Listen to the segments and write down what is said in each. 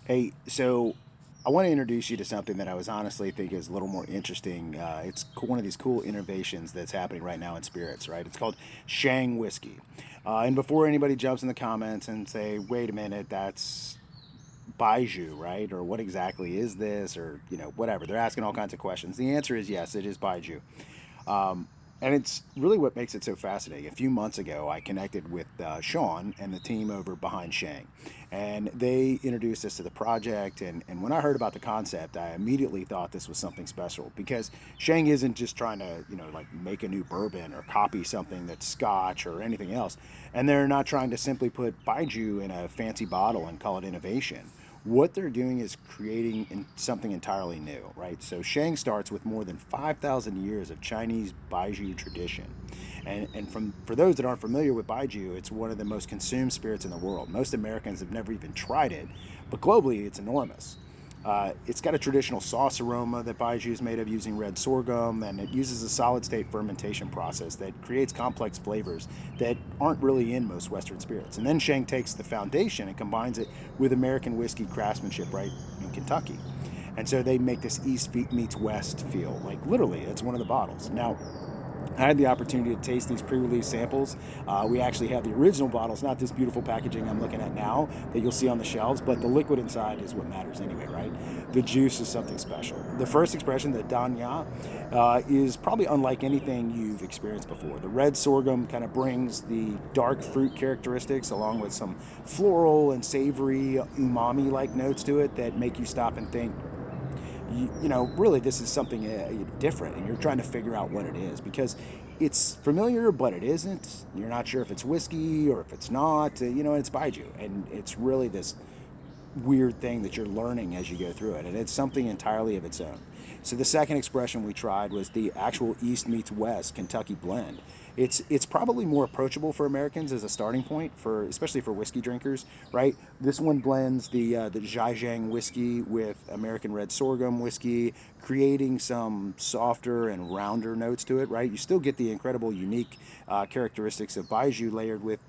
Hey, so I want to introduce you to something that I was honestly think is a little more interesting. One of these cool innovations that's happening right now in spirits, right? It's called Shang Whiskey. And before anybody jumps in the comments and say, "Wait a minute, that's Baijiu, right? Or what exactly is this?" Or whatever. They're asking all kinds of questions. The answer is yes, it is Baijiu. Um, and it's really what makes it so fascinating. A few months ago, I connected with Sean and the team over behind Shang, and they introduced us to the project. And when I heard about the concept, I immediately thought this was something special because Shang isn't just trying to, like make a new bourbon or copy something that's Scotch or anything else. And they're not trying to simply put Baijiu in a fancy bottle and call it innovation. What they're doing is creating something entirely new, right? So Shang starts with more than 5,000 years of Chinese Baijiu tradition. And for those that aren't familiar with Baijiu, it's one of the most consumed spirits in the world. Most Americans have never even tried it, but globally it's enormous. It's got a traditional sauce aroma that Baijiu is made of using red sorghum, and it uses a solid state fermentation process that creates complex flavors that aren't really in most Western spirits. And then Shang takes the foundation and combines it with American whiskey craftsmanship right in Kentucky. And so they make this East meets West feel. Like literally, it's one of the bottles. Now, I had the opportunity to taste these pre-release samples. We actually have the original bottles, not this beautiful packaging I'm looking at now that you'll see on the shelves, but the liquid inside is what matters anyway, right? The juice is something special. The first expression, the Danya, is probably unlike anything you've experienced before. The red sorghum kind of brings the dark fruit characteristics along with some floral and savory umami-like notes to it that make you stop and think, really this is something different, and you're trying to figure out what it is because it's familiar, but it isn't. You're not sure if it's whiskey or if it's not. It's Baijiu, and it's really this weird thing that you're learning as you go through it, and it's something entirely of its own. So the second expression we tried was the actual East meets West Kentucky blend. It's probably more approachable for Americans as a starting point for especially for whiskey drinkers, right? This one blends the Zhejiang whiskey with American red sorghum whiskey, creating some softer and rounder notes to it, right? You still get the incredible unique characteristics of Baijiu layered with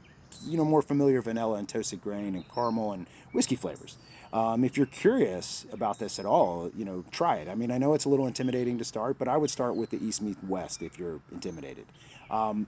more familiar vanilla and toasted grain and caramel and whiskey flavors. If you're curious about this at all, try it. I mean, I know it's a little intimidating to start, but I would start with the East Meets West if you're intimidated. Um,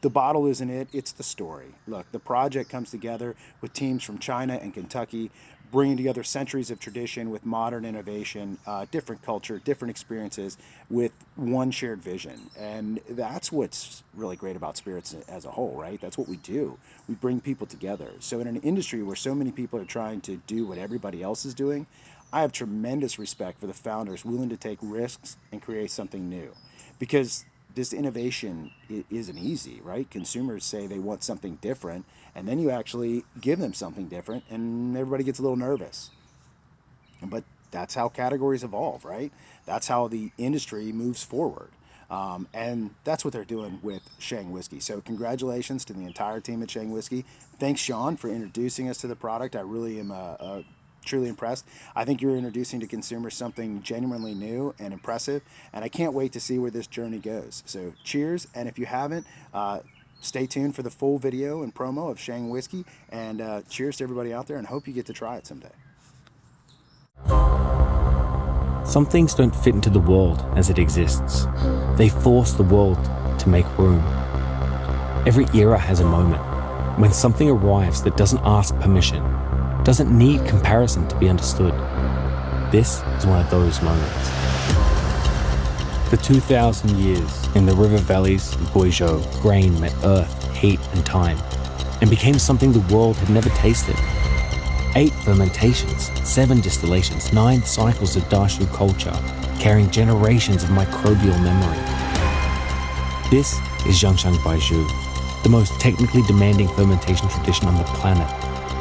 the bottle isn't it, it's the story. Look, the project comes together with teams from China and Kentucky, bringing together centuries of tradition with modern innovation, different culture, different experiences, with one shared vision. And that's what's really great about spirits as a whole, right? That's what we do. We bring people together. So in an industry where so many people are trying to do what everybody else is doing, I have tremendous respect for the founders willing to take risks and create something new, because this innovation isn't easy, right? Consumers say they want something different, and then you actually give them something different, and everybody gets a little nervous. But that's how categories evolve, right? That's how the industry moves forward. And that's what they're doing with Shang Whiskey. So, congratulations to the entire team at Shang Whiskey. Thanks, Sean, for introducing us to the product. I really am truly impressed. I think you're introducing to consumers something genuinely new and impressive, and I can't wait to see where this journey goes. So, cheers. And if you haven't, stay tuned for the full video and promo of Shang Whiskey. And cheers to everybody out there, and hope you get to try it someday. Some things don't fit into the world as it exists. They force the world to make room. Every era has a moment when something arrives that doesn't ask permission, doesn't need comparison to be understood. This is one of those moments. For 2,000 years, in the river valleys of Baijiu, grain met earth, heat, and time, and became something the world had never tasted. 8 fermentations, 7 distillations, 9 cycles of Dashu culture, carrying generations of microbial memory. This is Zhangshang Baijiu, the most technically demanding fermentation tradition on the planet,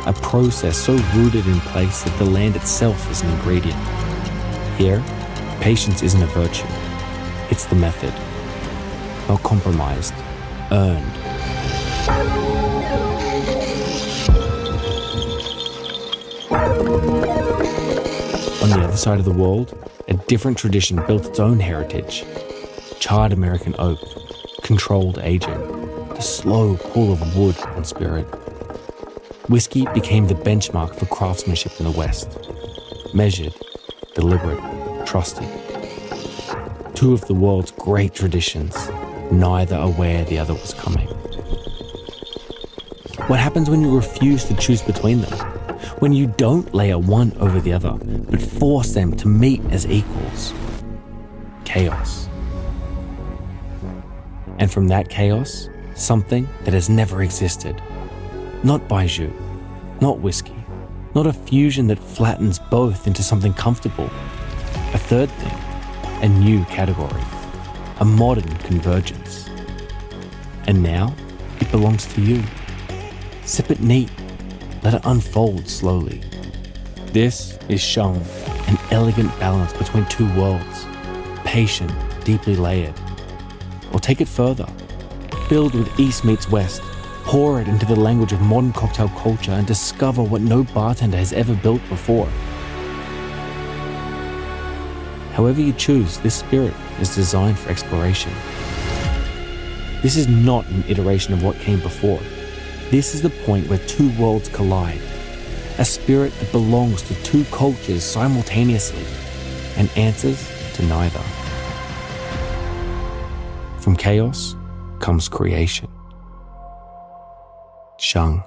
a process so rooted in place that the land itself is an ingredient. Here, patience isn't a virtue, it's the method. Not compromised, earned. On the other side of the world, a different tradition built its own heritage. Charred American oak, controlled aging, the slow pull of wood and spirit. Whiskey became the benchmark for craftsmanship in the West. Measured, deliberate, trusted. Two of the world's great traditions, neither aware the other was coming. What happens when you refuse to choose between them? When you don't layer one over the other, but force them to meet as equals? Chaos. And from that chaos, something that has never existed. Not Baijiu, not whiskey, not a fusion that flattens both into something comfortable. A third thing, a new category, a modern convergence. And now, it belongs to you. Sip it neat, let it unfold slowly. This is Shang, an elegant balance between two worlds, patient, deeply layered. Or take it further, build with East meets West, pour it into the language of modern cocktail culture and discover what no bartender has ever built before. However you choose, this spirit is designed for exploration. This is not an iteration of what came before. This is the point where two worlds collide. A spirit that belongs to two cultures simultaneously and answers to neither. From chaos comes creation. Shang.